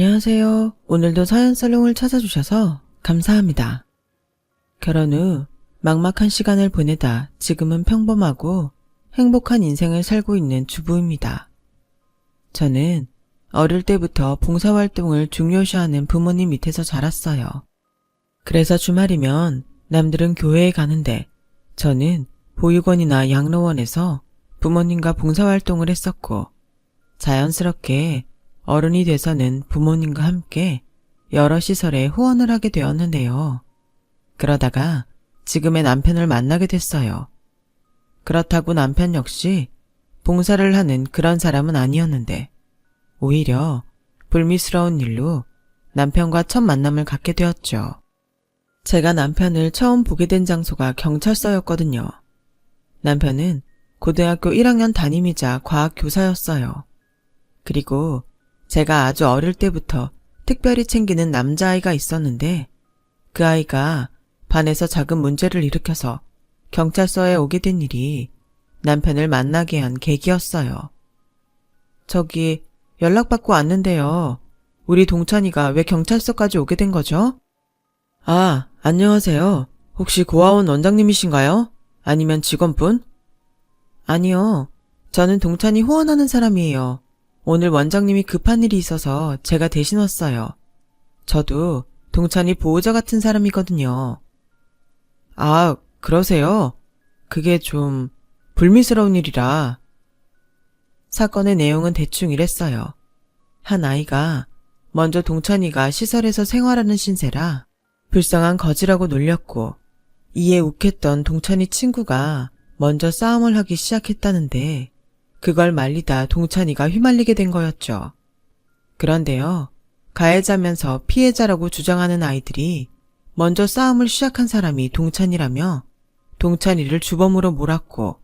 안녕하세요. 오늘도 사연살롱을 찾아주셔서 감사합니다. 결혼 후 막막한 시간을 보내다 지금은 평범하고 행복한 인생을 살고 있는 주부입니다. 저는 어릴 때부터 봉사활동을 중요시하는 부모님 밑에서 자랐어요. 그래서 주말이면 남들은 교회에 가는데 저는 보육원이나 양로원에서 부모님과 봉사활동을 했었고, 자연스럽게 어른이 돼서는 부모님과 함께 여러 시설에 후원을 하게 되었는데요. 그러다가 지금의 남편을 만나게 됐어요. 그렇다고 남편 역시 봉사를 하는 그런 사람은 아니었는데, 오히려 불미스러운 일로 남편과 첫 만남을 갖게 되었죠. 제가 남편을 처음 보게 된 장소가 경찰서였거든요. 남편은 고등학교 1학년 담임이자 과학교사였어요. 그리고 제가 아주 어릴 때부터 특별히 챙기는 남자아이가 있었는데, 그 아이가 반에서 작은 문제를 일으켜서 경찰서에 오게 된 일이 남편을 만나게 한 계기였어요. 저기 연락받고 왔는데요. 우리 동찬이가 왜 경찰서까지 오게 된 거죠? 아, 안녕하세요. 혹시 고아원 원장님이신가요? 아니면 직원분? 아니요. 저는 동찬이 후원하는 사람이에요. 오늘 원장님이 급한 일이 있어서 제가 대신 왔어요. 저도 동찬이 보호자 같은 사람이거든요. 아, 그러세요? 그게 좀 불미스러운 일이라. 사건의 내용은 대충 이랬어요. 한 아이가 먼저 동찬이가 시설에서 생활하는 신세라 불쌍한 거지라고 놀렸고, 이에 욱했던 동찬이 친구가 먼저 싸움을 하기 시작했다는데, 그걸 말리다 동찬이가 휘말리게 된 거였죠. 그런데요, 가해자면서 피해자라고 주장하는 아이들이 먼저 싸움을 시작한 사람이 동찬이라며 동찬이를 주범으로 몰았고,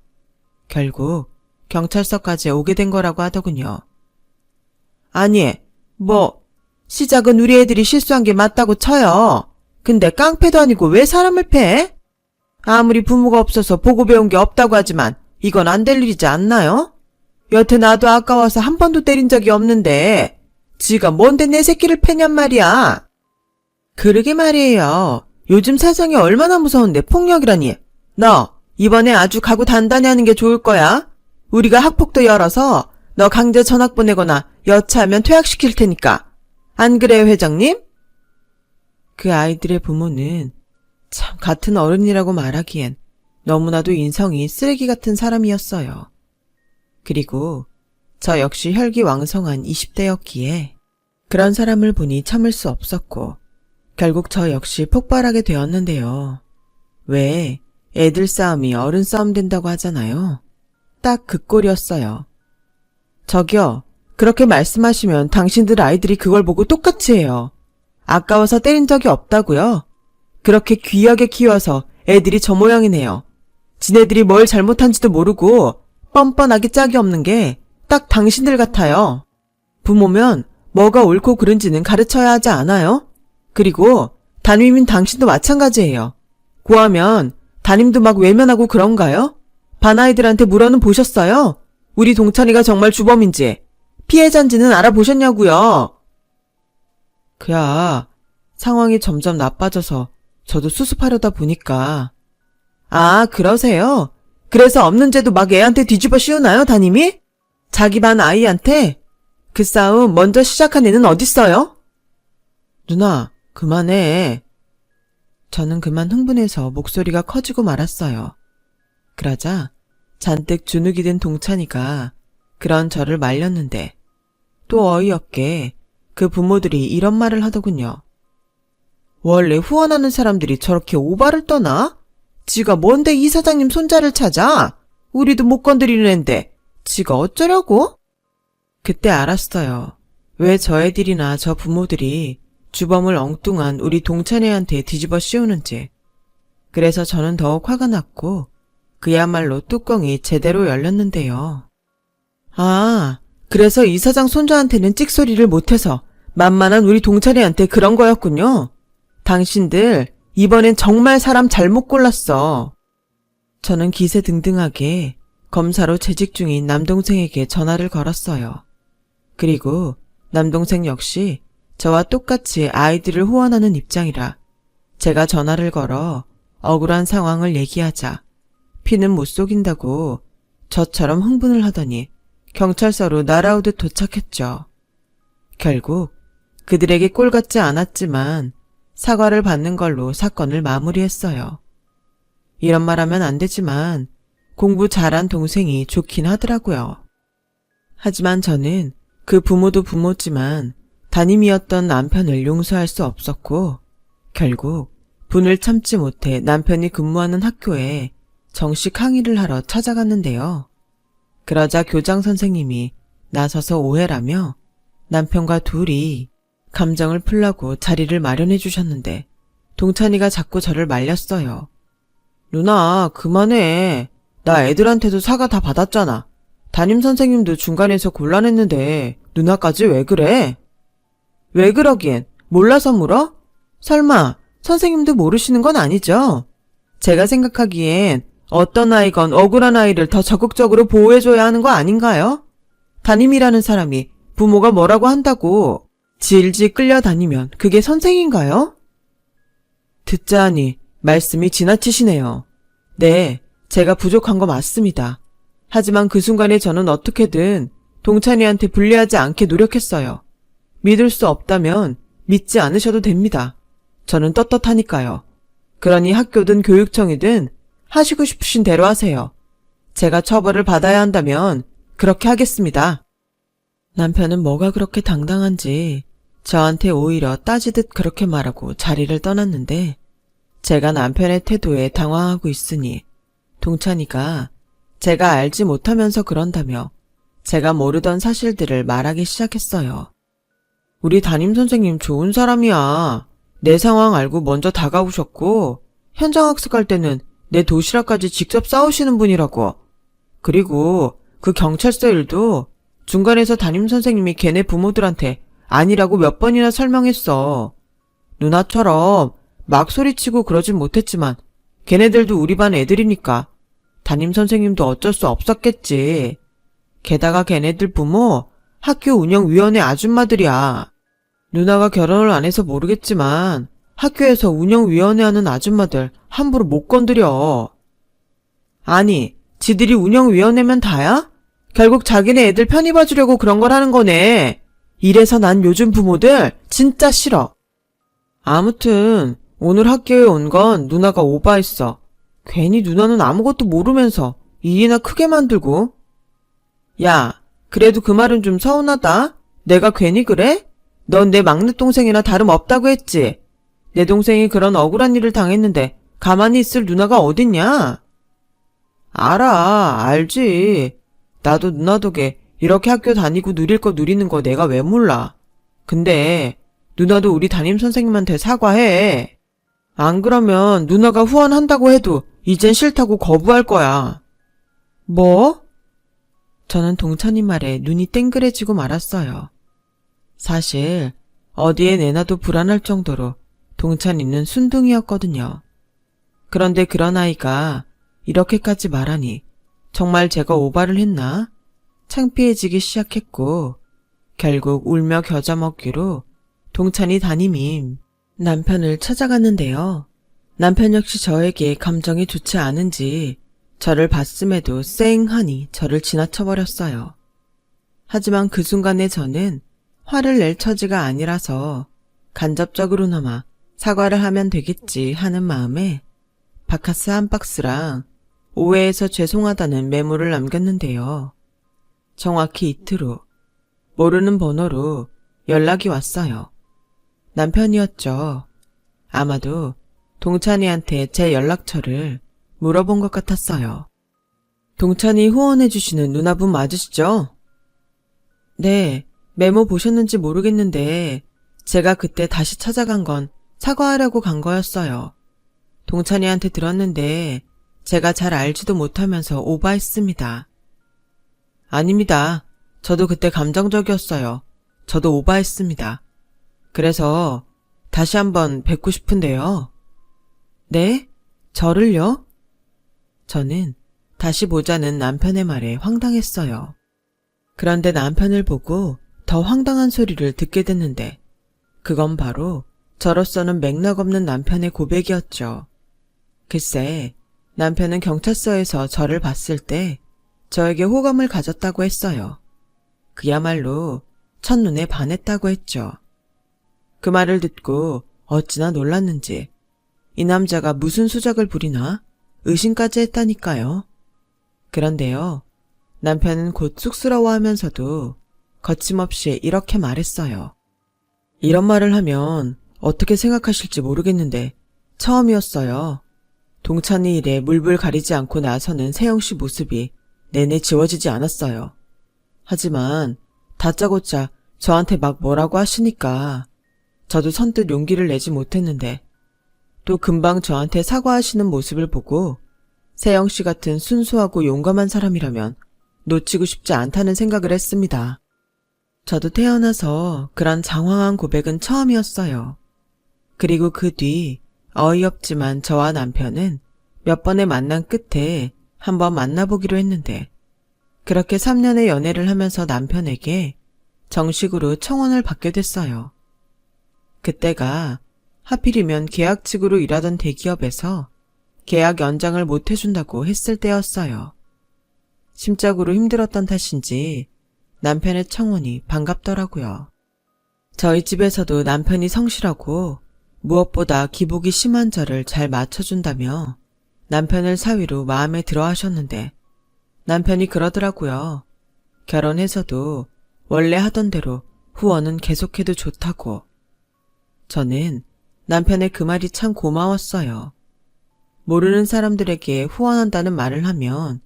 결국 경찰서까지 오게 된 거라고 하더군요. 아니, 시작은 우리 애들이 실수한 게 맞다고 쳐요. 근데 깡패도 아니고 왜 사람을 패? 아무리 부모가 없어서 보고 배운 게 없다고 하지만 이건 안 될 일이지 않나요? 여태 나도 아까워서 한 번도 때린 적이 없는데 지가 뭔데 내 새끼를 패냔 말이야. 그러게 말이에요. 요즘 세상이 얼마나 무서운데 폭력이라니. 너 이번에 아주 각오 단단히 하는 게 좋을 거야. 우리가 학폭도 열어서 너 강제 전학 보내거나 여차하면 퇴학시킬 테니까. 안 그래요, 회장님? 그 아이들의 부모는 참 같은 어른이라고 말하기엔 너무나도 인성이 쓰레기 같은 사람이었어요. 그리고 저 역시 혈기왕성한 20대였기에 그런 사람을 보니 참을 수 없었고, 결국 저 역시 폭발하게 되었는데요. 왜 애들 싸움이 어른 싸움 된다고 하잖아요. 딱 그 꼴이었어요. 저기요, 그렇게 말씀하시면 당신들 아이들이 그걸 보고 똑같이 해요. 아까워서 때린 적이 없다고요? 그렇게 귀하게 키워서 애들이 저 모양이네요. 지네들이 뭘 잘못한지도 모르고 뻔뻔하게 짝이 없는 게 딱 당신들 같아요. 부모면 뭐가 옳고 그른지는 가르쳐야 하지 않아요? 그리고 담임인 당신도 마찬가지예요. 고하면 담임도 막 외면하고 그런가요? 반 아이들한테 물어는 보셨어요? 우리 동찬이가 정말 주범인지, 피해자인지는 알아보셨냐고요? 그야 상황이 점점 나빠져서 저도 수습하려다 보니까. 아, 그러세요? 그래서 없는 죄도 막 애한테 뒤집어 씌우나요, 담임이? 자기 반 아이한테? 그 싸움 먼저 시작한 애는 어딨어요? 누나, 그만해. 저는 그만 흥분해서 목소리가 커지고 말았어요. 그러자 잔뜩 주눅이 든 동찬이가 그런 저를 말렸는데, 또 어이없게 그 부모들이 이런 말을 하더군요. 원래 후원하는 사람들이 저렇게 오바를 떠나? 지가 뭔데 이 사장님 손자를 찾아? 우리도 못 건드리는 앤데 지가 어쩌려고? 그때 알았어요. 왜 저 애들이나 저 부모들이 주범을 엉뚱한 우리 동찬이한테 뒤집어 씌우는지. 그래서 저는 더욱 화가 났고 그야말로 뚜껑이 제대로 열렸는데요. 아, 그래서 이 사장 손자한테는 찍소리를 못해서 만만한 우리 동찬이한테 그런 거였군요. 당신들 이번엔 정말 사람 잘못 골랐어. 저는 기세등등하게 검사로 재직 중인 남동생에게 전화를 걸었어요. 그리고 남동생 역시 저와 똑같이 아이들을 후원하는 입장이라 제가 전화를 걸어 억울한 상황을 얘기하자 피는 못 속인다고 저처럼 흥분을 하더니 경찰서로 날아오듯 도착했죠. 결국 그들에게 꼴 같지 않았지만 사과를 받는 걸로 사건을 마무리했어요. 이런 말 하면 안 되지만 공부 잘한 동생이 좋긴 하더라고요. 하지만 저는 그 부모도 부모지만 담임이었던 남편을 용서할 수 없었고 결국 분을 참지 못해 남편이 근무하는 학교에 정식 항의를 하러 찾아갔는데요. 그러자 교장 선생님이 나서서 오해라며 남편과 둘이 감정을 풀라고 자리를 마련해 주셨는데 동찬이가 자꾸 저를 말렸어요. 누나 그만해. 나 애들한테도 사과 다 받았잖아. 담임선생님도 중간에서 곤란했는데 누나까지 왜 그래? 왜 그러긴 몰라서 물어? 설마 선생님도 모르시는 건 아니죠? 제가 생각하기엔 어떤 아이건 억울한 아이를 더 적극적으로 보호해줘야 하는 거 아닌가요? 담임이라는 사람이 부모가 뭐라고 한다고 질질 끌려다니면 그게 선생인가요? 듣자 하니 말씀이 지나치시네요. 네, 제가 부족한 거 맞습니다. 하지만 그 순간에 저는 어떻게든 동찬이한테 불리하지 않게 노력했어요. 믿을 수 없다면 믿지 않으셔도 됩니다. 저는 떳떳하니까요. 그러니 학교든 교육청이든 하시고 싶으신 대로 하세요. 제가 처벌을 받아야 한다면 그렇게 하겠습니다. 남편은 뭐가 그렇게 당당한지 저한테 오히려 따지듯 그렇게 말하고 자리를 떠났는데 제가 남편의 태도에 당황하고 있으니 동찬이가 제가 알지 못하면서 그런다며 제가 모르던 사실들을 말하기 시작했어요. 우리 담임선생님 좋은 사람이야. 내 상황 알고 먼저 다가오셨고 현장학습할 때는 내 도시락까지 직접 싸우시는 분이라고. 그리고 그 경찰서 일도 중간에서 담임선생님이 걔네 부모들한테 아니라고 몇 번이나 설명했어. 누나처럼 막 소리치고 그러진 못했지만 걔네들도 우리 반 애들이니까 담임선생님도 어쩔 수 없었겠지. 게다가 걔네들 부모 학교 운영위원회 아줌마들이야. 누나가 결혼을 안 해서 모르겠지만 학교에서 운영위원회 하는 아줌마들 함부로 못 건드려. 아니, 지들이 운영위원회면 다야? 결국 자기네 애들 편히 봐주려고 그런 걸 하는 거네. 이래서 난 요즘 부모들 진짜 싫어. 아무튼 오늘 학교에 온 건 누나가 오바했어. 괜히 누나는 아무것도 모르면서 일이나 크게 만들고. 야, 그래도 그 말은 좀 서운하다. 내가 괜히 그래? 넌 내 막내 동생이나 다름없다고 했지. 내 동생이 그런 억울한 일을 당했는데 가만히 있을 누나가 어딨냐? 알아, 알지. 나도 누나 덕에 이렇게 학교 다니고 누릴 거 누리는 거 내가 왜 몰라. 근데 누나도 우리 담임선생님한테 사과해. 안 그러면 누나가 후원한다고 해도 이젠 싫다고 거부할 거야. 뭐? 저는 동찬이 말에 눈이 땡그레지고 말았어요. 사실 어디에 내놔도 불안할 정도로 동찬이는 순둥이였거든요. 그런데 그런 아이가 이렇게까지 말하니 정말 제가 오바를 했나? 창피해지기 시작했고 결국 울며 겨자 먹기로 동찬이 담임인 남편을 찾아갔는데요. 남편 역시 저에게 감정이 좋지 않은지 저를 봤음에도 쌩하니 저를 지나쳐버렸어요. 하지만 그 순간에 저는 화를 낼 처지가 아니라서 간접적으로나마 사과를 하면 되겠지 하는 마음에 바카스 한 박스랑 오해해서 죄송하다는 메모를 남겼는데요. 정확히 이틀 후 모르는 번호로 연락이 왔어요. 남편이었죠. 아마도 동찬이한테 제 연락처를 물어본 것 같았어요. 동찬이 후원해주시는 누나분 맞으시죠? 네, 메모 보셨는지 모르겠는데 제가 그때 다시 찾아간 건 사과하려고 간 거였어요. 동찬이한테 들었는데 제가 잘 알지도 못하면서 오바했습니다. 아닙니다. 저도 그때 감정적이었어요. 저도 오바했습니다. 그래서 다시 한번 뵙고 싶은데요. 네? 저를요? 저는 다시 보자는 남편의 말에 황당했어요. 그런데 남편을 보고 더 황당한 소리를 듣게 됐는데 그건 바로 저로서는 맥락 없는 남편의 고백이었죠. 글쎄, 남편은 경찰서에서 저를 봤을 때 저에게 호감을 가졌다고 했어요. 그야말로 첫눈에 반했다고 했죠. 그 말을 듣고 어찌나 놀랐는지 이 남자가 무슨 수작을 부리나 의심까지 했다니까요. 그런데요, 남편은 곧 쑥스러워하면서도 거침없이 이렇게 말했어요. 이런 말을 하면 어떻게 생각하실지 모르겠는데 처음이었어요. 동찬이 일에 물불 가리지 않고 나서는 세영씨 모습이 내내 지워지지 않았어요. 하지만 다짜고짜 저한테 막 뭐라고 하시니까 저도 선뜻 용기를 내지 못했는데 또 금방 저한테 사과하시는 모습을 보고 세영씨 같은 순수하고 용감한 사람이라면 놓치고 싶지 않다는 생각을 했습니다. 저도 태어나서 그런 장황한 고백은 처음이었어요. 그리고 그 뒤 어이없지만 저와 남편은 몇 번의 만남 끝에 한번 만나보기로 했는데 그렇게 3년의 연애를 하면서 남편에게 정식으로 청혼을 받게 됐어요. 그때가 하필이면 계약직으로 일하던 대기업에서 계약 연장을 못 해준다고 했을 때였어요. 심적으로 힘들었던 탓인지 남편의 청혼이 반갑더라고요. 저희 집에서도 남편이 성실하고 무엇보다 기복이 심한 저를 잘 맞춰준다며 남편을 사위로 마음에 들어 하셨는데 남편이 그러더라고요. 결혼해서도 원래 하던 대로 후원은 계속해도 좋다고. 저는 남편의 그 말이 참 고마웠어요. 모르는 사람들에게 후원한다는 말을 하면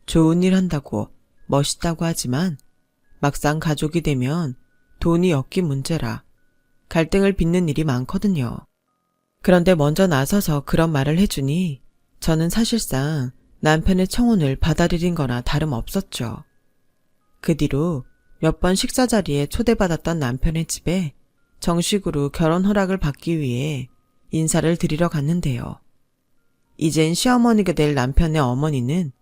좋은 일 한다고 멋있다고 하지만 막상 가족이 되면 돈이 없기 문제라 갈등을 빚는 일이 많거든요. 그런데 먼저 나서서 그런 말을 해주니 저는 사실상 남편의 청혼을 받아들인 거나 다름없었죠. 그 뒤로 몇 번 식사 자리에 초대받았던 남편의 집에 정식으로 결혼 허락을 받기 위해 인사를 드리러 갔는데요. 이젠 시어머니가 될 남편의 어머니는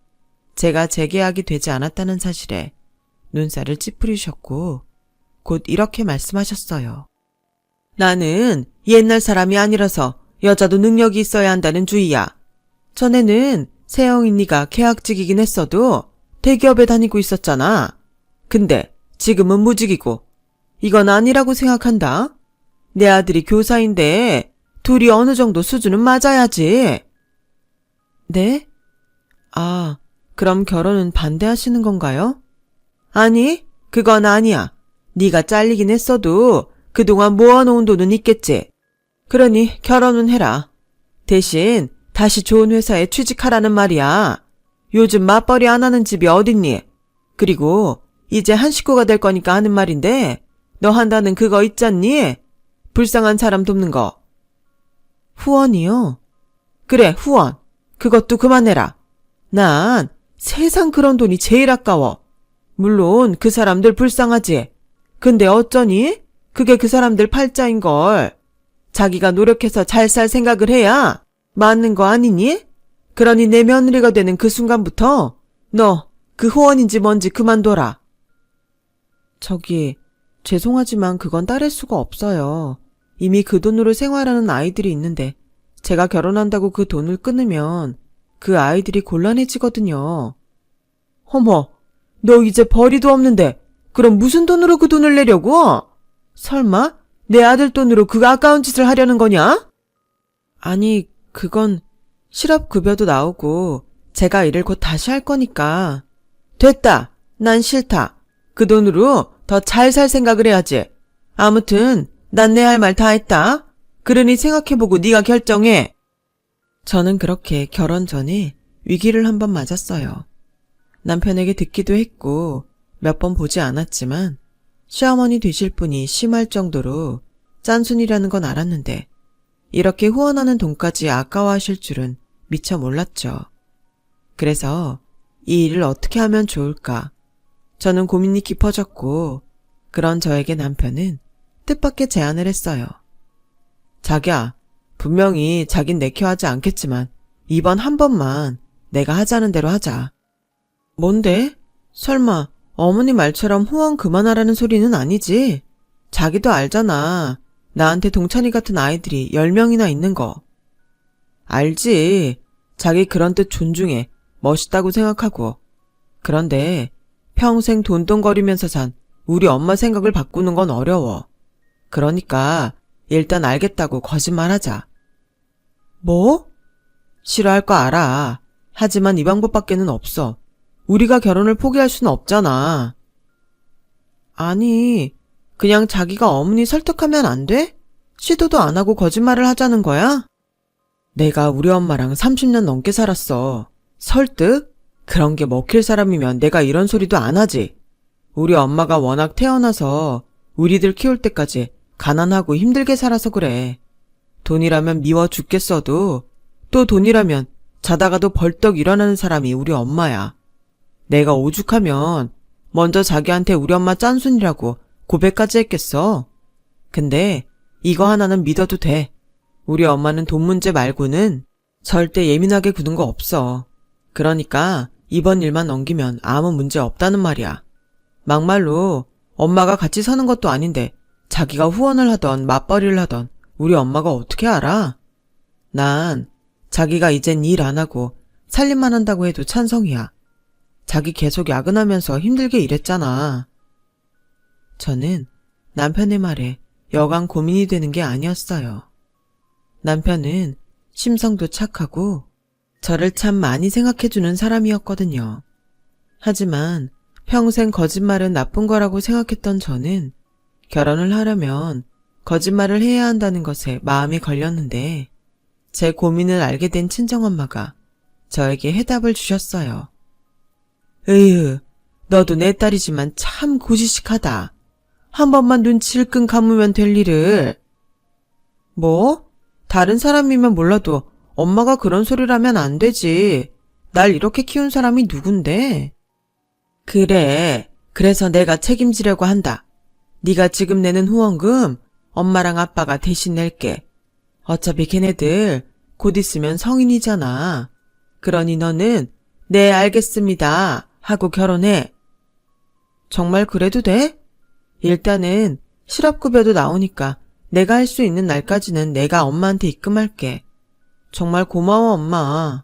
제가 재계약이 되지 않았다는 사실에 눈살을 찌푸리셨고 곧 이렇게 말씀하셨어요. 나는 옛날 사람이 아니라서 여자도 능력이 있어야 한다는 주의야. 전에는 세영이 네가 계약직이긴 했어도 대기업에 다니고 있었잖아. 근데 지금은 무직이고 이건 아니라고 생각한다. 내 아들이 교사인데 둘이 어느 정도 수준은 맞아야지. 네? 아, 그럼 결혼은 반대하시는 건가요? 아니, 그건 아니야. 네가 잘리긴 했어도 그동안 모아놓은 돈은 있겠지. 그러니 결혼은 해라. 대신 다시 좋은 회사에 취직하라는 말이야. 요즘 맞벌이 안 하는 집이 어딨니? 그리고 이제 한 식구가 될 거니까 하는 말인데 너 한다는 그거 있잖니? 불쌍한 사람 돕는 거. 후원이요? 그래, 후원. 그것도 그만해라. 난 세상 그런 돈이 제일 아까워. 물론 그 사람들 불쌍하지. 근데 어쩌니? 그게 그 사람들 팔자인걸. 자기가 노력해서 잘 살 생각을 해야 맞는 거 아니니? 그러니 내 며느리가 되는 그 순간부터 너 그 후원인지 뭔지 그만둬라. 죄송하지만 그건 따를 수가 없어요. 이미 그 돈으로 생활하는 아이들이 있는데 제가 결혼한다고 그 돈을 끊으면 그 아이들이 곤란해지거든요. 어머, 너 이제 벌이도 없는데 그럼 무슨 돈으로 그 돈을 내려고? 설마 내 아들 돈으로 그 아까운 짓을 하려는 거냐? 아니, 그건 실업급여도 나오고 제가 일을 곧 다시 할 거니까. 됐다. 난 싫다. 그 돈으로 더 잘 살 생각을 해야지. 아무튼 난 내 할 말 다 했다. 그러니 생각해보고 네가 결정해. 저는 그렇게 결혼 전에 위기를 한번 맞았어요. 남편에게 듣기도 했고 몇 번 보지 않았지만 시어머니 되실 분이 심할 정도로 짠순이라는 건 알았는데 이렇게 후원하는 돈까지 아까워하실 줄은 미처 몰랐죠. 그래서 이 일을 어떻게 하면 좋을까? 저는 고민이 깊어졌고 그런 저에게 남편은 뜻밖의 제안을 했어요. 자기야, 분명히 자긴 내켜하지 않겠지만 이번 한 번만 내가 하자는 대로 하자. 뭔데? 설마 어머니 말처럼 후원 그만하라는 소리는 아니지? 자기도 알잖아. 나한테 동찬이 같은 아이들이 10명이나 있는 거. 알지. 자기 그런 뜻 존중해. 멋있다고 생각하고. 그런데 평생 돈돈거리면서 산 우리 엄마 생각을 바꾸는 건 어려워. 그러니까 일단 알겠다고 거짓말하자. 뭐? 싫어할 거 알아. 하지만 이 방법밖에는 없어. 우리가 결혼을 포기할 수는 없잖아. 아니, 그냥 자기가 어머니 설득하면 안 돼? 시도도 안 하고 거짓말을 하자는 거야? 내가 우리 엄마랑 30년 넘게 살았어. 설득? 그런 게 먹힐 사람이면 내가 이런 소리도 안 하지. 우리 엄마가 워낙 태어나서 우리들 키울 때까지 가난하고 힘들게 살아서 그래. 돈이라면 미워 죽겠어도 또 돈이라면 자다가도 벌떡 일어나는 사람이 우리 엄마야. 내가 오죽하면 먼저 자기한테 우리 엄마 짠순이라고 고백까지 했겠어. 근데 이거 하나는 믿어도 돼. 우리 엄마는 돈 문제 말고는 절대 예민하게 구는 거 없어. 그러니까 이번 일만 넘기면 아무 문제 없다는 말이야. 막말로 엄마가 같이 사는 것도 아닌데 자기가 후원을 하던 맞벌이를 하던 우리 엄마가 어떻게 알아? 난 자기가 이젠 일 안 하고 살림만 한다고 해도 찬성이야. 자기 계속 야근하면서 힘들게 일했잖아. 저는 남편의 말에 여간 고민이 되는 게 아니었어요. 남편은 심성도 착하고 저를 참 많이 생각해주는 사람이었거든요. 하지만 평생 거짓말은 나쁜 거라고 생각했던 저는 결혼을 하려면 거짓말을 해야 한다는 것에 마음이 걸렸는데 제 고민을 알게 된 친정엄마가 저에게 해답을 주셨어요. 으휴, 너도 내 딸이지만 참 고지식하다. 한 번만 눈 질끈 감으면 될 일을. 뭐? 다른 사람이면 몰라도 엄마가 그런 소리를 하면 안 되지. 날 이렇게 키운 사람이 누군데? 그래, 그래서 내가 책임지려고 한다. 네가 지금 내는 후원금 엄마랑 아빠가 대신 낼게. 어차피 걔네들 곧 있으면 성인이잖아. 그러니 너는 네 알겠습니다 하고 결혼해. 정말 그래도 돼? 일단은 실업급여도 나오니까 내가 할 수 있는 날까지는 내가 엄마한테 입금할게. 정말 고마워 엄마.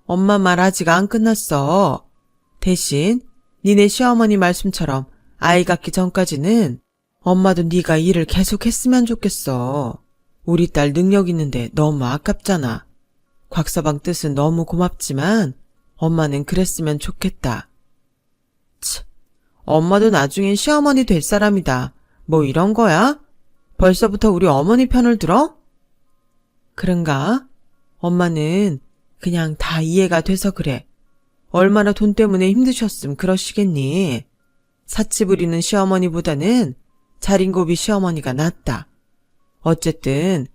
엄마 말 아직 안 끝났어. 대신 니네 시어머니 말씀처럼 아이 갖기 전까지는 엄마도 네가 일을 계속 했으면 좋겠어. 우리 딸 능력 있는데 너무 아깝잖아. 곽서방 뜻은 너무 고맙지만 엄마는 그랬으면 좋겠다. 치, 엄마도 나중엔 시어머니 될 사람이다. 뭐 이런 거야? 벌써부터 우리 어머니 편을 들어? 그런가? 엄마는 그냥 다 이해가 돼서 그래. 얼마나 돈 때문에 힘드셨음 그러시겠니? 사치 부리는 시어머니보다는 자린고비 시어머니가 낫다. 어쨌든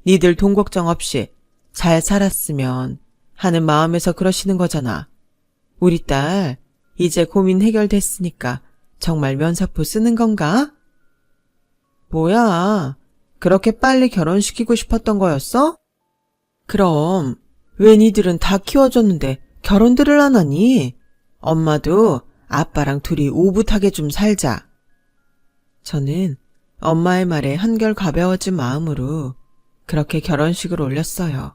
니들 돈 걱정 없이 잘 살았으면 하는 마음에서 그러시는 거잖아. 우리 딸 이제 고민 해결됐으니까 정말 면사포 쓰는 건가? 뭐야, 그렇게 빨리 결혼시키고 싶었던 거였어? 그럼 왜 니들은 다 키워줬는데 결혼들을 안 하니? 엄마도 아빠랑 둘이 오붓하게 좀 살자. 저는 엄마의 말에 한결 가벼워진 마음으로 그렇게 결혼식을 올렸어요.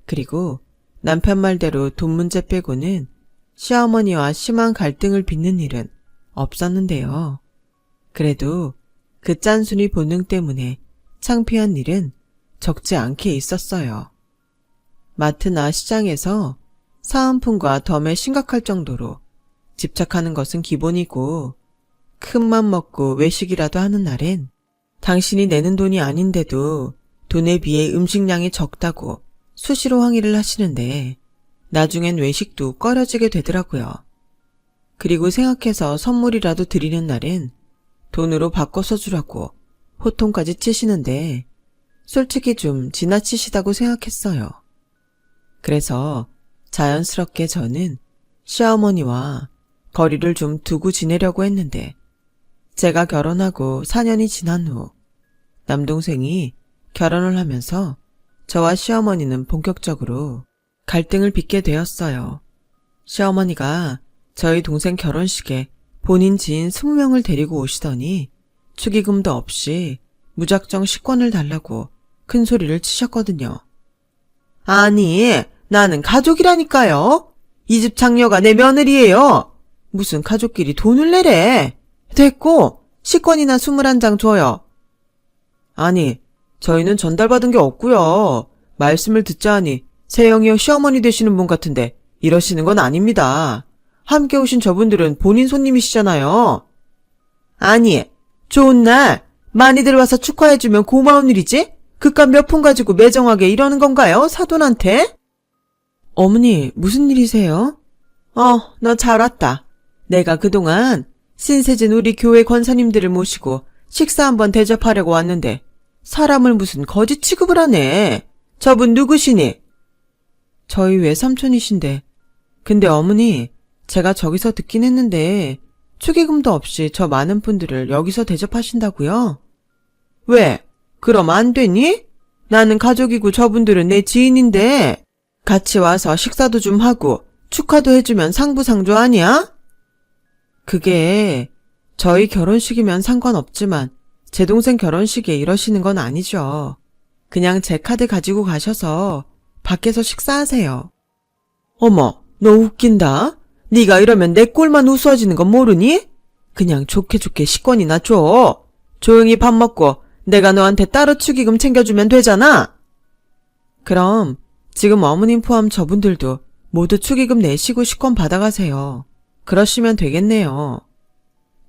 그리고 남편 말대로 돈 문제 빼고는 시어머니와 심한 갈등을 빚는 일은 없었는데요. 그래도 그 짠순이 본능 때문에 창피한 일은 적지 않게 있었어요. 마트나 시장에서 사은품과 덤에 심각할 정도로 집착하는 것은 기본이고 큰맘 먹고 외식이라도 하는 날엔 당신이 내는 돈이 아닌데도 돈에 비해 음식량이 적다고 수시로 항의를 하시는데 나중엔 외식도 꺼려지게 되더라고요. 그리고 생각해서 선물이라도 드리는 날엔 돈으로 바꿔서 주라고 호통까지 치시는데 솔직히 좀 지나치시다고 생각했어요. 그래서 자연스럽게 저는 시어머니와 거리를 좀 두고 지내려고 했는데 제가 결혼하고 4년이 지난 후 남동생이 결혼을 하면서 저와 시어머니는 본격적으로 갈등을 빚게 되었어요. 시어머니가 저희 동생 결혼식에 본인 지인 20명을 데리고 오시더니 축의금도 없이 무작정 식권을 달라고 큰 소리를 치셨거든요. 아니, 나는 가족이라니까요. 이 집 장녀가 내 며느리예요. 무슨 가족끼리 돈을 내래. 됐고, 식권이나 21장 줘요. 아니, 저희는 전달받은 게 없고요. 말씀을 듣자 하니 세영이요 시어머니 되시는 분 같은데 이러시는 건 아닙니다. 함께 오신 저분들은 본인 손님이시잖아요. 아니, 좋은 날 많이들 와서 축하해주면 고마운 일이지? 그깟 몇 푼 가지고 매정하게 이러는 건가요? 사돈한테? 어머니, 무슨 일이세요? 너 잘 왔다. 내가 그동안 신세진 우리 교회 권사님들을 모시고 식사 한번 대접하려고 왔는데 사람을 무슨 거지 취급을 하네. 저분 누구시니? 저희 외삼촌이신데. 근데 어머니, 제가 저기서 듣긴 했는데 축의금도 없이 저 많은 분들을 여기서 대접하신다고요? 왜? 그럼 안 되니? 나는 가족이고 저분들은 내 지인인데 같이 와서 식사도 좀 하고 축하도 해주면 상부상조 아니야? 그게 저희 결혼식이면 상관없지만 제 동생 결혼식에 이러시는 건 아니죠. 그냥 제 카드 가지고 가셔서 밖에서 식사하세요. 어머, 너 웃긴다. 네가 이러면 내 꼴만 우스워지는 건 모르니? 그냥 좋게 좋게 식권이나 줘. 조용히 밥 먹고 내가 너한테 따로 축의금 챙겨주면 되잖아. 그럼 지금 어머님 포함 저분들도 모두 축의금 내시고 식권 받아가세요. 그러시면 되겠네요.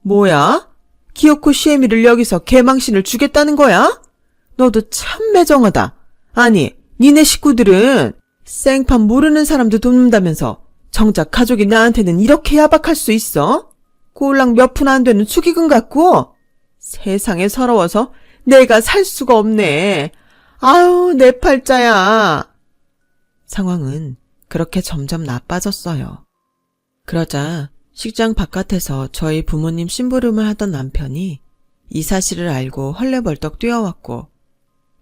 뭐야? 기어코 시애미를 여기서 개망신을 주겠다는 거야? 너도 참 매정하다. 아니, 니네 식구들은 생판 모르는 사람도 돕는다면서 정작 가족이 나한테는 이렇게 야박할 수 있어? 꼴랑 몇 푼 안 되는 축의금 갖고? 세상에 서러워서 내가 살 수가 없네. 아유, 내 팔자야. 상황은 그렇게 점점 나빠졌어요. 그러자 식장 바깥에서 저희 부모님 심부름을 하던 남편이 이 사실을 알고 헐레벌떡 뛰어왔고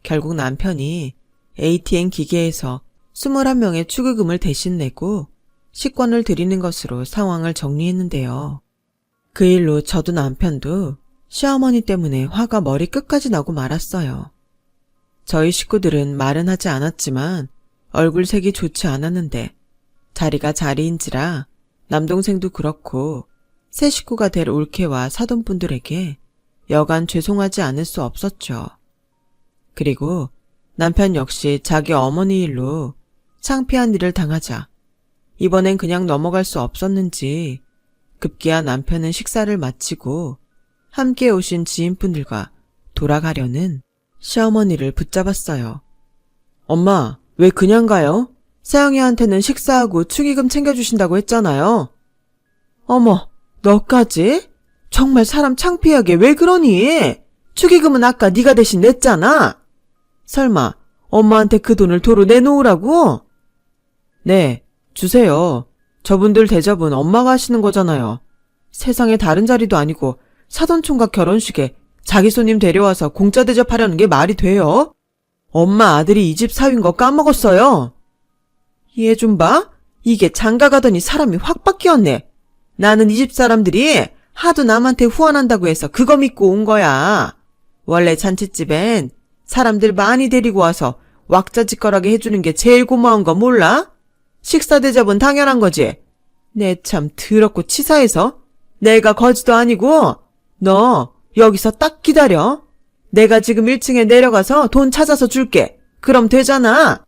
결국 남편이 ATM 기계에서 21명의 축의금을 대신 내고 식권을 드리는 것으로 상황을 정리했는데요. 그 일로 저도 남편도 시어머니 때문에 화가 머리 끝까지 나고 말았어요. 저희 식구들은 말은 하지 않았지만 얼굴색이 좋지 않았는데 자리가 자리인지라 남동생도 그렇고 새 식구가 될 올케와 사돈분들에게 여간 죄송하지 않을 수 없었죠. 그리고 남편 역시 자기 어머니 일로 창피한 일을 당하자 이번엔 그냥 넘어갈 수 없었는지 급기야 남편은 식사를 마치고 함께 오신 지인분들과 돌아가려는 시어머니를 붙잡았어요. 엄마, 왜 그냥 가요? 세영이한테는 식사하고 축의금 챙겨주신다고 했잖아요. 어머, 너까지? 정말 사람 창피하게 왜 그러니? 축의금은 아까 네가 대신 냈잖아. 설마 엄마한테 그 돈을 도로 내놓으라고? 네, 주세요. 저분들 대접은 엄마가 하시는 거잖아요. 세상에 다른 자리도 아니고 사돈총각 결혼식에 자기 손님 데려와서 공짜 대접하려는 게 말이 돼요? 엄마 아들이 이 집 사위인 거 까먹었어요. 얘 좀 봐. 이게 장가가더니 사람이 확 바뀌었네. 나는 이 집 사람들이 하도 남한테 후원한다고 해서 그거 믿고 온 거야. 원래 잔칫집엔 사람들 많이 데리고 와서 왁자지껄하게 해주는 게 제일 고마운 거 몰라? 식사 대접은 당연한 거지. 내 참 더럽고 치사해서 내가 거지도 아니고 너 여기서 딱 기다려. 내가 지금 1층에 내려가서 돈 찾아서 줄게. 그럼 되잖아.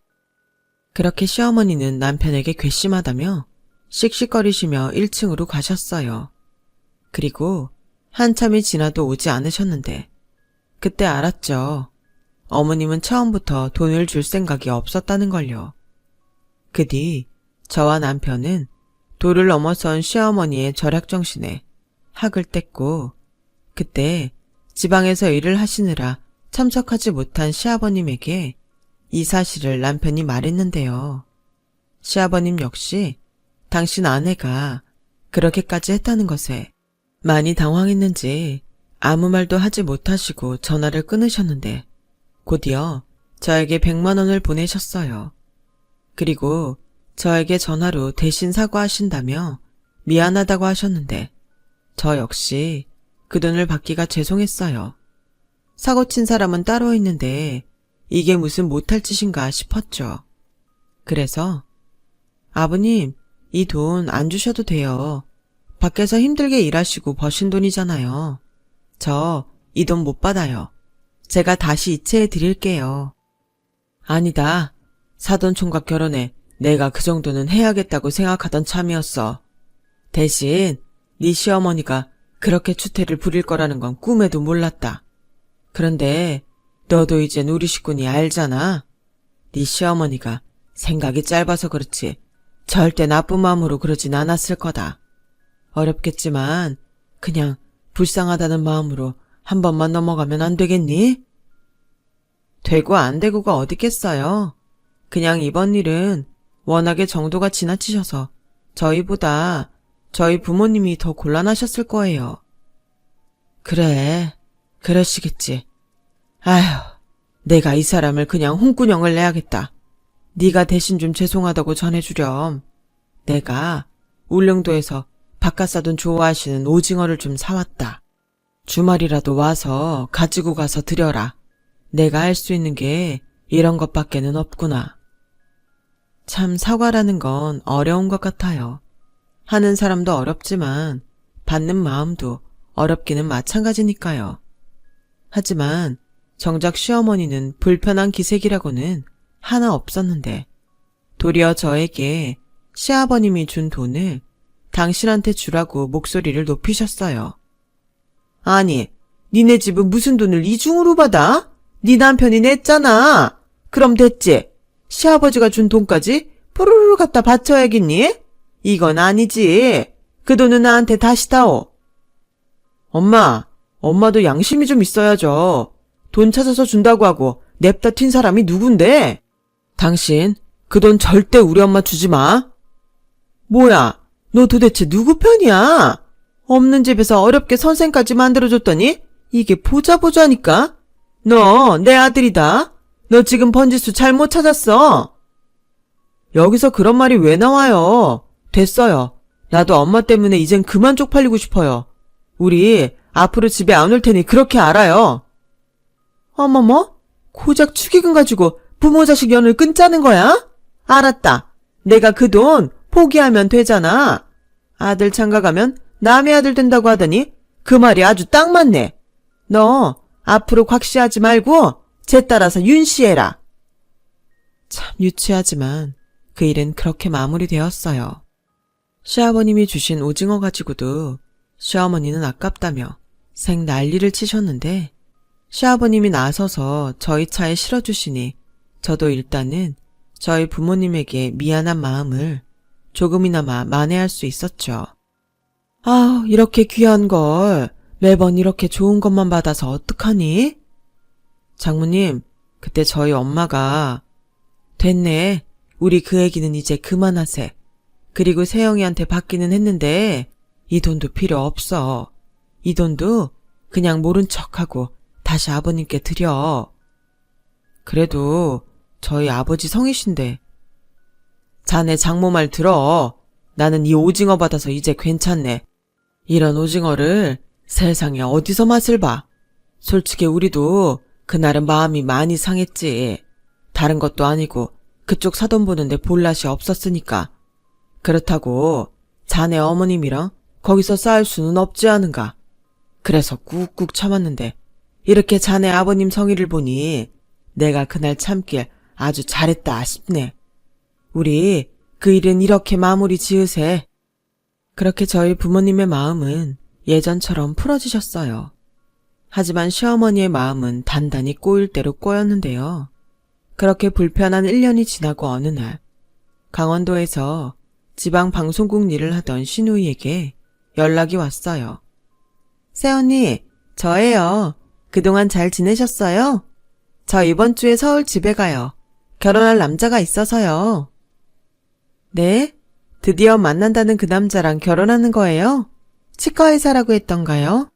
그렇게 시어머니는 남편에게 괘씸하다며 씩씩거리시며 1층으로 가셨어요. 그리고 한참이 지나도 오지 않으셨는데 그때 알았죠. 어머님은 처음부터 돈을 줄 생각이 없었다는 걸요. 그 뒤 저와 남편은 도를 넘어선 시어머니의 절약정신에 학을 뗐고 그때 지방에서 일을 하시느라 참석하지 못한 시아버님에게 이 사실을 남편이 말했는데요. 시아버님 역시 당신 아내가 그렇게까지 했다는 것에 많이 당황했는지 아무 말도 하지 못하시고 전화를 끊으셨는데 곧이어 저에게 100만 원을 보내셨어요. 그리고 저에게 전화로 대신 사과하신다며 미안하다고 하셨는데 저 역시 그 돈을 받기가 죄송했어요. 사고 친 사람은 따로 있는데 이게 무슨 못할 짓인가 싶었죠. 그래서 아버님, 이 돈 안 주셔도 돼요. 밖에서 힘들게 일하시고 버신 돈이잖아요. 저 이 돈 못 받아요. 제가 다시 이체해 드릴게요. 아니다. 사돈 총각 결혼에 내가 그 정도는 해야겠다고 생각하던 참이었어. 대신 네 시어머니가 그렇게 추태를 부릴 거라는 건 꿈에도 몰랐다. 그런데 너도 이젠 우리 식구니 알잖아. 네 시어머니가 생각이 짧아서 그렇지 절대 나쁜 마음으로 그러진 않았을 거다. 어렵겠지만 그냥 불쌍하다는 마음으로 한 번만 넘어가면 안 되겠니? 되고 안 되고가 어딨겠어요. 그냥 이번 일은 워낙에 정도가 지나치셔서 저희보다 저희 부모님이 더 곤란하셨을 거예요. 그래, 그러시겠지. 아휴, 내가 이 사람을 그냥 홍군형을 내야겠다. 네가 대신 좀 죄송하다고 전해주렴. 내가 울릉도에서 바깥사돈 좋아하시는 오징어를 좀 사왔다. 주말이라도 와서 가지고 가서 드려라. 내가 할 수 있는 게 이런 것밖에는 없구나. 참 사과라는 건 어려운 것 같아요. 하는 사람도 어렵지만 받는 마음도 어렵기는 마찬가지니까요. 하지만 정작 시어머니는 불편한 기색이라고는 하나 없었는데 도리어 저에게 시아버님이 준 돈을 당신한테 주라고 목소리를 높이셨어요. 아니, 니네 집은 무슨 돈을 이중으로 받아? 네 남편이 냈잖아. 그럼 됐지. 시아버지가 준 돈까지 푸르르 갖다 바쳐야겠니? 이건 아니지. 그 돈은 나한테 다시 다오. 엄마도 양심이 좀 있어야죠. 돈 찾아서 준다고 하고 냅다 튄 사람이 누군데? 당신 그 돈 절대 우리 엄마 주지 마. 뭐야, 너 도대체 누구 편이야? 없는 집에서 어렵게 선생까지 만들어줬더니 이게 보자니까? 너 내 아들이다. 너 지금 번지수 잘못 찾았어. 여기서 그런 말이 왜 나와요? 됐어요. 나도 엄마 때문에 이젠 그만 쪽팔리고 싶어요. 우리 앞으로 집에 안 올 테니 그렇게 알아요. 어머머? 고작 축의금 가지고 부모 자식 연을 끊자는 거야? 알았다. 내가 그 돈 포기하면 되잖아. 아들 장가가면 남의 아들 된다고 하더니 그 말이 아주 딱 맞네. 너 앞으로 곽씨하지 말고 쟤 따라서 윤씨해라. 참 유치하지만 그 일은 그렇게 마무리되었어요. 시아버님이 주신 오징어 가지고도 시어머니는 아깝다며 생 난리를 치셨는데 시아버님이 나서서 저희 차에 실어주시니 저도 일단은 저희 부모님에게 미안한 마음을 조금이나마 만회할 수 있었죠. 아, 이렇게 귀한 걸 매번 이렇게 좋은 것만 받아서 어떡하니? 장모님, 그때 저희 엄마가 됐네. 우리 그 얘기는 이제 그만하세. 그리고 세영이한테 받기는 했는데 이 돈도 필요 없어. 이 돈도 그냥 모른 척하고 다시 아버님께 드려. 그래도 저희 아버지 성이신데. 자네 장모 말 들어. 나는 이 오징어 받아서 이제 괜찮네. 이런 오징어를 세상에 어디서 맛을 봐. 솔직히 우리도 그날은 마음이 많이 상했지. 다른 것도 아니고 그쪽 사돈 보는데 볼낯이 없었으니까. 그렇다고 자네 어머님이랑 거기서 싸울 수는 없지 않은가. 그래서 꾹꾹 참았는데 이렇게 자네 아버님 성의를 보니 내가 그날 참길 아주 잘했다 싶네. 우리 그 일은 이렇게 마무리 지으세. 그렇게 저희 부모님의 마음은 예전처럼 풀어지셨어요. 하지만 시어머니의 마음은 단단히 꼬일 대로 꼬였는데요. 그렇게 불편한 1년이 지나고 어느 날 강원도에서 지방 방송국 일을 하던 시누이에게 연락이 왔어요. 새언니, 저예요. 그동안 잘 지내셨어요? 저 이번 주에 서울 집에 가요. 결혼할 남자가 있어서요. 네? 드디어 만난다는 그 남자랑 결혼하는 거예요? 치과의사라고 했던가요?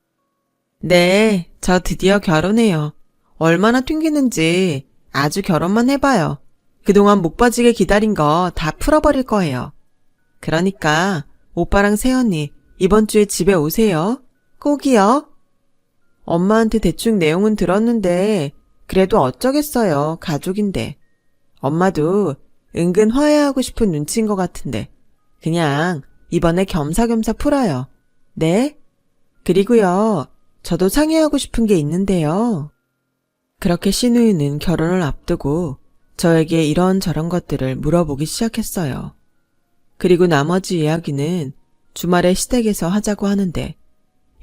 네, 저 드디어 결혼해요. 얼마나 튕기는지 아주 결혼만 해봐요. 그동안 목 빠지게 기다린 거 다 풀어버릴 거예요. 그러니까 오빠랑 새언니 이번 주에 집에 오세요. 꼭이요. 엄마한테 대충 내용은 들었는데 그래도 어쩌겠어요. 가족인데. 엄마도 은근 화해하고 싶은 눈치인 것 같은데 그냥 이번에 겸사겸사 풀어요. 네? 그리고요. 저도 상의하고 싶은 게 있는데요. 그렇게 신우이는 결혼을 앞두고 저에게 이런저런 것들을 물어보기 시작했어요. 그리고 나머지 이야기는 주말에 시댁에서 하자고 하는데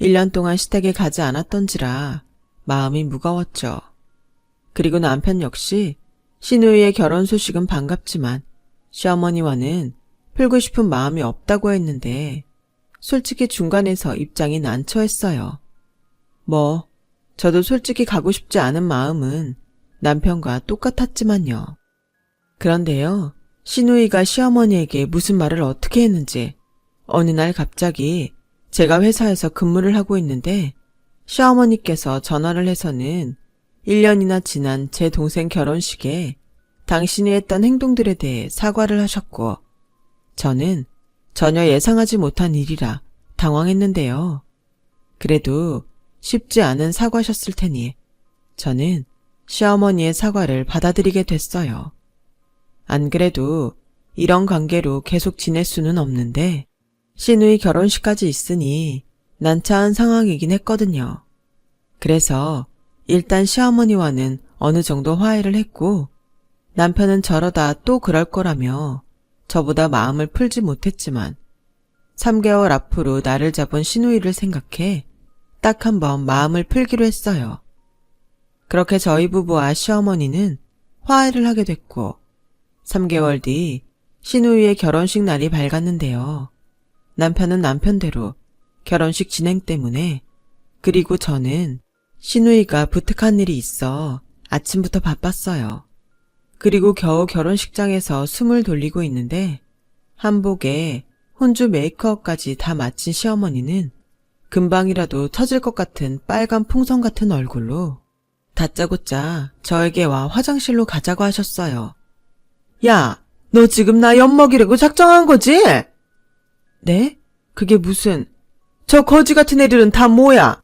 1년 동안 시댁에 가지 않았던지라 마음이 무거웠죠. 그리고 남편 역시 신우이의 결혼 소식은 반갑지만 시어머니와는 풀고 싶은 마음이 없다고 했는데 솔직히 중간에서 입장이 난처했어요. 저도 솔직히 가고 싶지 않은 마음은 남편과 똑같았지만요. 그런데요, 신우이가 시어머니에게 무슨 말을 어떻게 했는지 어느 날 갑자기 제가 회사에서 근무를 하고 있는데 시어머니께서 전화를 해서는 1년이나 지난 제 동생 결혼식에 당신이 했던 행동들에 대해 사과를 하셨고 저는 전혀 예상하지 못한 일이라 당황했는데요. 그래도 쉽지 않은 사과셨을 테니 저는 시어머니의 사과를 받아들이게 됐어요. 안 그래도 이런 관계로 계속 지낼 수는 없는데 신우이 결혼식까지 있으니 난처한 상황이긴 했거든요. 그래서 일단 시어머니와는 어느 정도 화해를 했고 남편은 저러다 또 그럴 거라며 저보다 마음을 풀지 못했지만 3개월 앞으로 나를 잡은 신우이를 생각해 딱 한번 마음을 풀기로 했어요. 그렇게 저희 부부와 시어머니는 화해를 하게 됐고 3개월 뒤 신우이의 결혼식 날이 밝았는데요. 남편은 남편대로 결혼식 진행 때문에 그리고 저는 신우이가 부탁한 일이 있어 아침부터 바빴어요. 그리고 겨우 결혼식장에서 숨을 돌리고 있는데 한복에 혼주 메이크업까지 다 마친 시어머니는 금방이라도 터질 것 같은 빨간 풍선 같은 얼굴로 다짜고짜 저에게 와 화장실로 가자고 하셨어요. 야, 너 지금 나 엿먹이려고 작정한 거지? 네? 그게 무슨... 저 거지 같은 애들은 다 뭐야?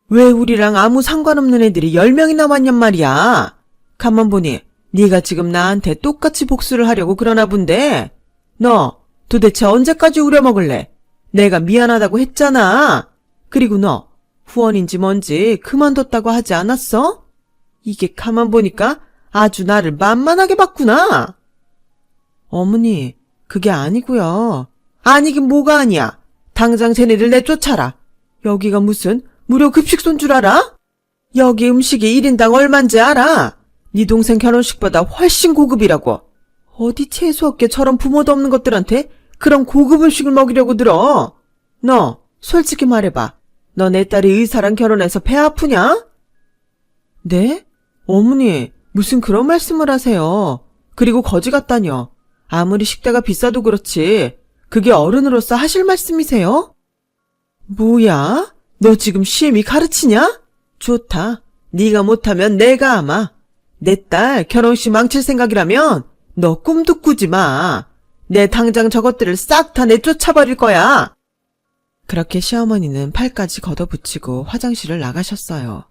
왜 우리랑 아무 상관없는 애들이 10명이나 왔냔 말이야. 가만 보니 네가 지금 나한테 똑같이 복수를 하려고 그러나 본데 너 도대체 언제까지 우려먹을래? 내가 미안하다고 했잖아. 그리고 너 후원인지 뭔지 그만뒀다고 하지 않았어? 이게 가만 보니까 아주 나를 만만하게 봤구나. 어머니, 그게 아니고요. 아니긴 뭐가 아니야. 당장 쟤네들 내쫓아라. 여기가 무슨 무료 급식소인 줄 알아? 여기 음식이 1인당 얼만지 알아? 네 동생 결혼식보다 훨씬 고급이라고. 어디 재수없게 저런 부모도 없는 것들한테 그런 고급 음식을 먹이려고 들어. 너 솔직히 말해봐. 너 내 딸이 의사랑 결혼해서 배 아프냐? 네? 어머니, 무슨 그런 말씀을 하세요. 그리고 거지 같다뇨. 아무리 식대가 비싸도 그렇지 그게 어른으로서 하실 말씀이세요? 뭐야? 너 지금 시엠이 가르치냐? 좋다. 네가 못하면 내가 아마. 내 딸 결혼식 망칠 생각이라면 너 꿈도 꾸지 마. 내 당장 저것들을 싹 다 내쫓아버릴 거야. 그렇게 시어머니는 팔까지 걷어붙이고 화장실을 나가셨어요.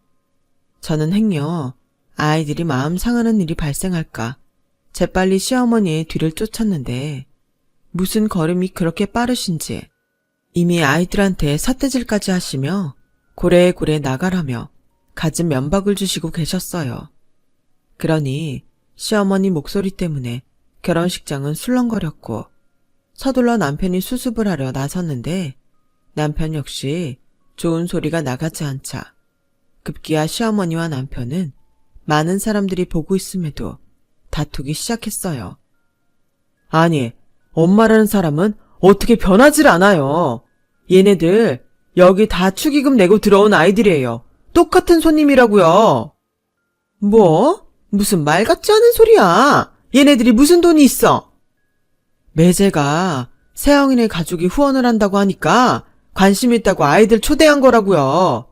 저는 행여 아이들이 마음 상하는 일이 발생할까 재빨리 시어머니의 뒤를 쫓았는데 무슨 걸음이 그렇게 빠르신지 이미 아이들한테 삿대질까지 하시며 고래고래 나가라며 갖은 면박을 주시고 계셨어요. 그러니 시어머니 목소리 때문에 결혼식장은 술렁거렸고 서둘러 남편이 수습을 하려 나섰는데 남편 역시 좋은 소리가 나가지 않자 급기야 시어머니와 남편은 많은 사람들이 보고 있음에도 다투기 시작했어요. 아니, 엄마라는 사람은 어떻게 변하질 않아요. 얘네들 여기 다 축의금 내고 들어온 아이들이에요. 똑같은 손님이라고요. 뭐? 무슨 말 같지 않은 소리야. 얘네들이 무슨 돈이 있어? 매제가 세영이네 가족이 후원을 한다고 하니까 관심 있다고 아이들 초대한 거라고요.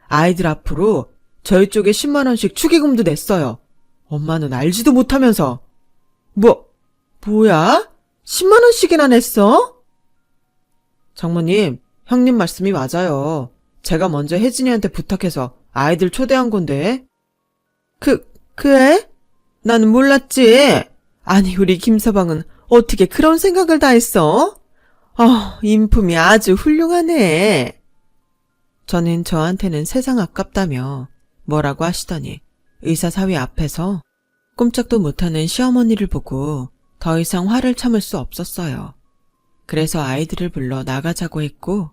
아이들 앞으로 저희 쪽에 10만 원씩 축의금도 냈어요. 엄마는 알지도 못하면서. 뭐야? 10만 원씩이나 냈어? 장모님, 형님 말씀이 맞아요. 제가 먼저 혜진이한테 부탁해서 아이들 초대한 건데. 그래? 나는 몰랐지. 아니, 우리 김서방은 어떻게 그런 생각을 다 했어? 인품이 아주 훌륭하네. 저는 저한테는 세상 아깝다며 뭐라고 하시더니 의사사위 앞에서 꼼짝도 못하는 시어머니를 보고 더 이상 화를 참을 수 없었어요. 그래서 아이들을 불러 나가자고 했고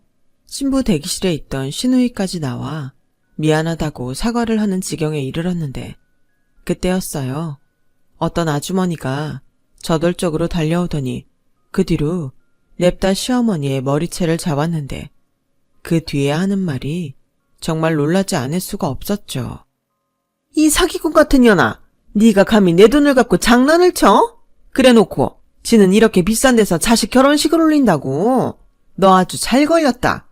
신부 대기실에 있던 신우이까지 나와 미안하다고 사과를 하는 지경에 이르렀는데 그때였어요. 어떤 아주머니가 저돌적으로 달려오더니 그 뒤로 냅다 시어머니의 머리채를 잡았는데 그 뒤에 하는 말이 정말 놀라지 않을 수가 없었죠. 이 사기꾼 같은 년아, 네가 감히 내 돈을 갖고 장난을 쳐? 그래놓고 지는 이렇게 비싼 데서 자식 결혼식을 올린다고. 너 아주 잘 걸렸다.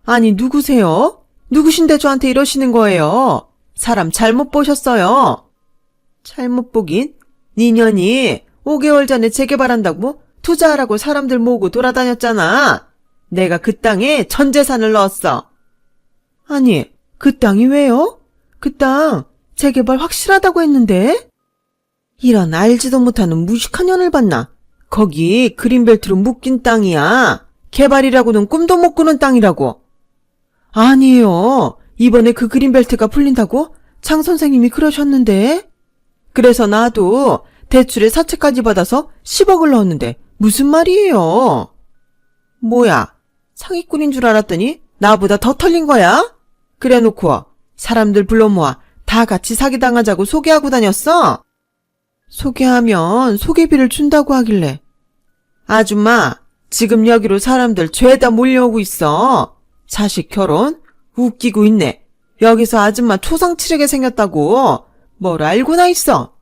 아니, 누구세요? 누구신데 저한테 이러시는 거예요? 사람 잘못 보셨어요. 잘못 보긴? 네 년이 5개월 전에 재개발한다고 투자하라고 사람들 모으고 돌아다녔잖아. 내가 그 땅에 전 재산을 넣었어. 아니, 그 땅이 왜요? 그 땅 재개발 확실하다고 했는데? 이런 알지도 못하는 무식한 년을 봤나? 거기 그린벨트로 묶인 땅이야. 개발이라고는 꿈도 못 꾸는 땅이라고. 아니에요. 이번에 그 그린벨트가 풀린다고 장 선생님이 그러셨는데. 그래서 나도 대출에 사채까지 받아서 10억을 넣었는데 무슨 말이에요? 뭐야, 사기꾼인 줄 알았더니 나보다 더 털린 거야? 그래놓고 사람들 불러 모아 다 같이 사기당하자고 소개하고 다녔어? 소개하면 소개비를 준다고 하길래. 아줌마, 지금 여기로 사람들 죄다 몰려오고 있어. 자식 결혼? 웃기고 있네. 여기서 아줌마 초상 치르게 생겼다고. 뭘 알고나 있어.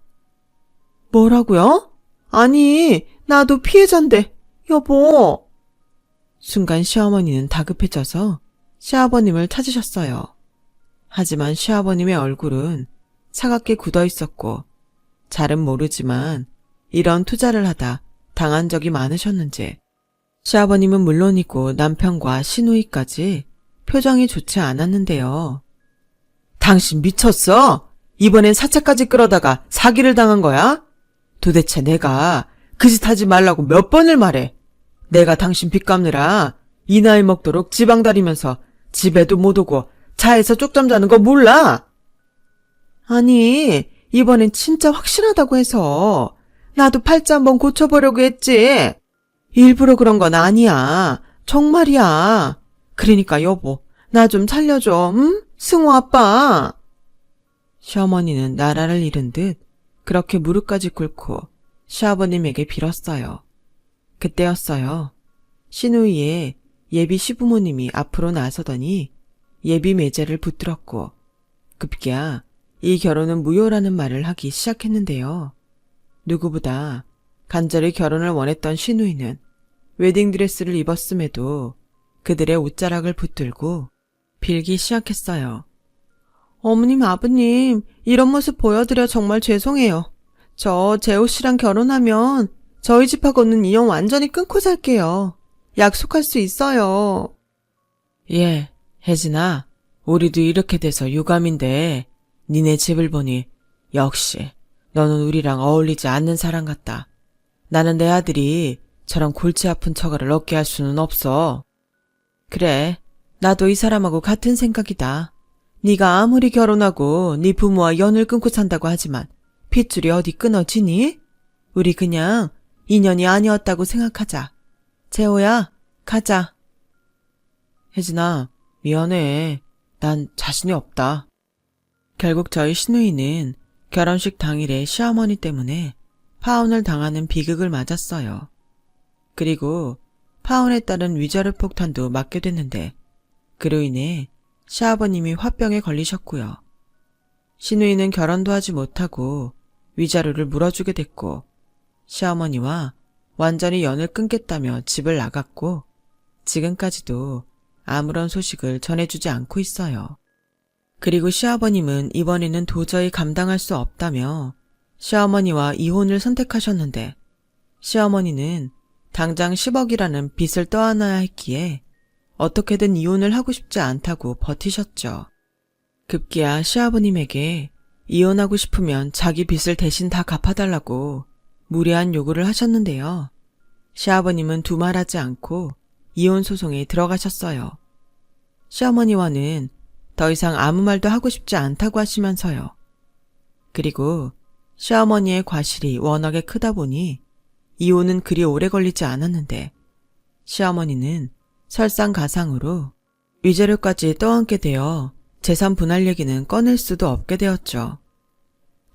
뭐라고요? 아니, 나도 피해자인데, 여보. 순간 시어머니는 다급해져서 시아버님을 찾으셨어요. 하지만 시아버님의 얼굴은 차갑게 굳어 있었고 잘은 모르지만 이런 투자를 하다 당한 적이 많으셨는지 시아버님은 물론이고 남편과 시누이까지 표정이 좋지 않았는데요. 당신 미쳤어? 이번엔 사채까지 끌어다가 사기를 당한 거야? 도대체 내가 그 짓 하지 말라고 몇 번을 말해. 내가 당신 빚 갚느라 이 나이 먹도록 지방 다니면서 집에도 못 오고 차에서 쪽잠 자는 거 몰라? 아니, 이번엔 진짜 확실하다고 해서 나도 팔자 한번 고쳐보려고 했지. 일부러 그런 건 아니야. 정말이야. 그러니까 여보, 나 좀 살려줘, 응? 승우 아빠. 시어머니는 나라를 잃은 듯 그렇게 무릎까지 꿇고 시아버님에게 빌었어요. 그때였어요. 시누이의 예비 시부모님이 앞으로 나서더니 예비 매제를 붙들었고 급기야 이 결혼은 무효라는 말을 하기 시작했는데요. 누구보다 간절히 결혼을 원했던 시누이는 웨딩드레스를 입었음에도 그들의 옷자락을 붙들고 빌기 시작했어요. 어머님, 아버님, 이런 모습 보여드려 정말 죄송해요. 저 재호 씨랑 결혼하면 저희 집하고는 인연 완전히 끊고 살게요. 약속할 수 있어요. 예, 혜진아, 우리도 이렇게 돼서 유감인데 니네 집을 보니 역시 너는 우리랑 어울리지 않는 사람 같다. 나는 내 아들이 저런 골치 아픈 처가를 얻게 할 수는 없어. 그래, 나도 이 사람하고 같은 생각이다. 네가 아무리 결혼하고 네 부모와 연을 끊고 산다고 하지만 핏줄이 어디 끊어지니? 우리 그냥 인연이 아니었다고 생각하자. 재호야, 가자. 혜진아, 미안해. 난 자신이 없다. 결국 저희 시누이는 결혼식 당일에 시어머니 때문에 파혼을 당하는 비극을 맞았어요. 그리고 파혼에 따른 위자료 폭탄도 맞게 됐는데 그로 인해 시아버님이 화병에 걸리셨고요. 시누이는 결혼도 하지 못하고 위자료를 물어주게 됐고 시어머니와 완전히 연을 끊겠다며 집을 나갔고 지금까지도 아무런 소식을 전해주지 않고 있어요. 그리고 시아버님은 이번에는 도저히 감당할 수 없다며 시어머니와 이혼을 선택하셨는데 시어머니는 당장 10억이라는 빚을 떠안아야 했기에 어떻게든 이혼을 하고 싶지 않다고 버티셨죠. 급기야 시아버님에게 이혼하고 싶으면 자기 빚을 대신 다 갚아달라고 무리한 요구를 하셨는데요. 시아버님은 두말하지 않고 이혼 소송에 들어가셨어요. 시어머니와는 더 이상 아무 말도 하고 싶지 않다고 하시면서요. 그리고 시어머니의 과실이 워낙에 크다 보니 이혼은 그리 오래 걸리지 않았는데 시어머니는 설상가상으로 위자료까지 떠안게 되어 재산 분할 얘기는 꺼낼 수도 없게 되었죠.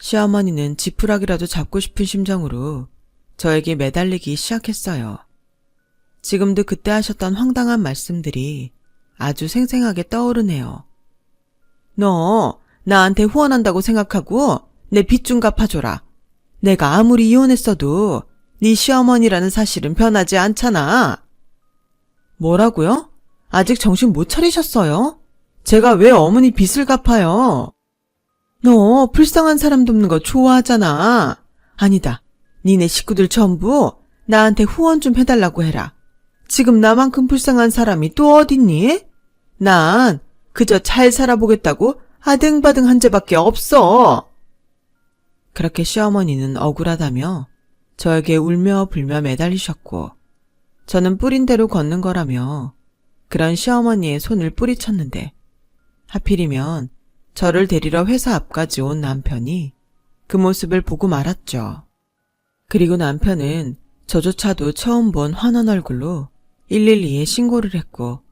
시어머니는 지푸라기라도 잡고 싶은 심정으로 저에게 매달리기 시작했어요. 지금도 그때 하셨던 황당한 말씀들이 아주 생생하게 떠오르네요. 너 나한테 후원한다고 생각하고 내 빚 좀 갚아줘라. 내가 아무리 이혼했어도 네 시어머니라는 사실은 변하지 않잖아. 뭐라고요? 아직 정신 못 차리셨어요? 제가 왜 어머니 빚을 갚아요? 너 불쌍한 사람 돕는 거 좋아하잖아. 아니다. 니네 식구들 전부 나한테 후원 좀 해달라고 해라. 지금 나만큼 불쌍한 사람이 또 어딨니? 난 그저 잘 살아보겠다고 아등바등 한 죄밖에 없어. 그렇게 시어머니는 억울하다며 저에게 울며 불며 매달리셨고 저는 뿌린 대로 걷는 거라며 그런 시어머니의 손을 뿌리쳤는데 하필이면 저를 데리러 회사 앞까지 온 남편이 그 모습을 보고 말았죠. 그리고 남편은 저조차도 처음 본 환한 얼굴로 112에 신고를 했고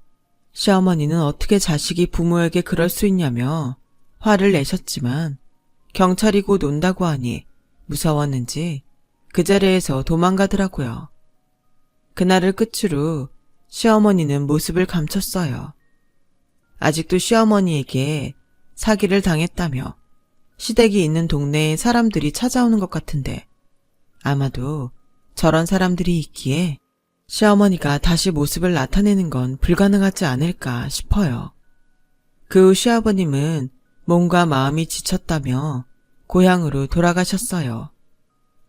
시어머니는 어떻게 자식이 부모에게 그럴 수 있냐며 화를 내셨지만 경찰이 곧 온다고 하니 무서웠는지 그 자리에서 도망가더라고요. 그날을 끝으로 시어머니는 모습을 감췄어요. 아직도 시어머니에게 사기를 당했다며 시댁이 있는 동네에 사람들이 찾아오는 것 같은데 아마도 저런 사람들이 있기에 시어머니가 다시 모습을 나타내는 건 불가능하지 않을까 싶어요. 그 후 시아버님은 몸과 마음이 지쳤다며 고향으로 돌아가셨어요.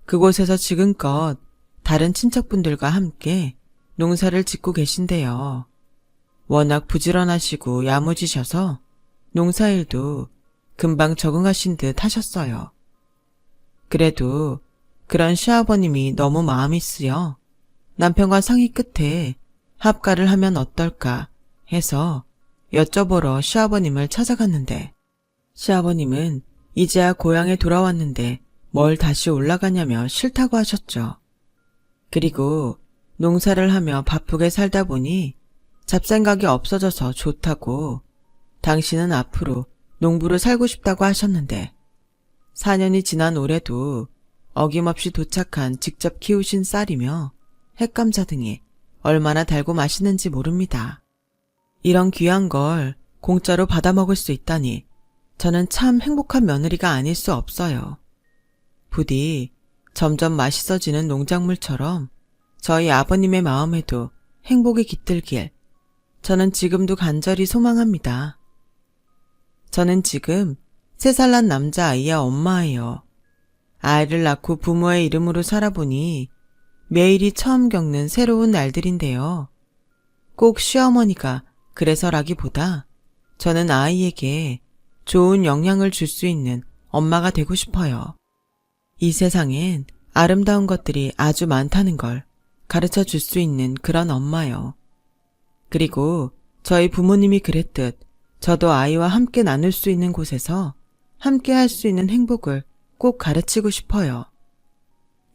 그곳에서 지금껏 다른 친척분들과 함께 농사를 짓고 계신데요. 워낙 부지런하시고 야무지셔서 농사일도 금방 적응하신 듯 하셨어요. 그래도 그런 시아버님이 너무 마음이 쓰여 남편과 상의 끝에 합가를 하면 어떨까 해서 여쭤보러 시아버님을 찾아갔는데 시아버님은 이제야 고향에 돌아왔는데 뭘 다시 올라가냐며 싫다고 하셨죠. 그리고 농사를 하며 바쁘게 살다 보니 잡생각이 없어져서 좋다고 당신은 앞으로 농부로 살고 싶다고 하셨는데 4년이 지난 올해도 어김없이 도착한 직접 키우신 쌀이며 햇감자 등이 얼마나 달고 맛있는지 모릅니다. 이런 귀한 걸 공짜로 받아먹을 수 있다니 저는 참 행복한 며느리가 아닐 수 없어요. 부디 점점 맛있어지는 농작물처럼 저희 아버님의 마음에도 행복이 깃들길 저는 지금도 간절히 소망합니다. 저는 지금 3살 난 남자아이의 엄마예요. 아이를 낳고 부모의 이름으로 살아보니 매일이 처음 겪는 새로운 날들인데요. 꼭 시어머니가 그래서라기보다 저는 아이에게 좋은 영향을 줄 수 있는 엄마가 되고 싶어요. 이 세상엔 아름다운 것들이 아주 많다는 걸 가르쳐 줄 수 있는 그런 엄마요. 그리고 저희 부모님이 그랬듯 저도 아이와 함께 나눌 수 있는 곳에서 함께 할 수 있는 행복을 꼭 가르치고 싶어요.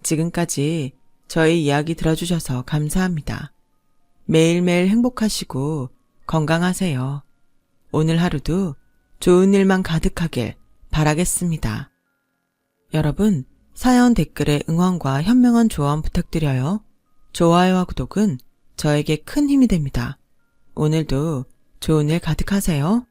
지금까지 저희 이야기 들어주셔서 감사합니다. 매일매일 행복하시고 건강하세요. 오늘 하루도 좋은 일만 가득하길 바라겠습니다. 여러분, 사연 댓글에 응원과 현명한 조언 부탁드려요. 좋아요와 구독은 저에게 큰 힘이 됩니다. 오늘도 좋은 일 가득하세요.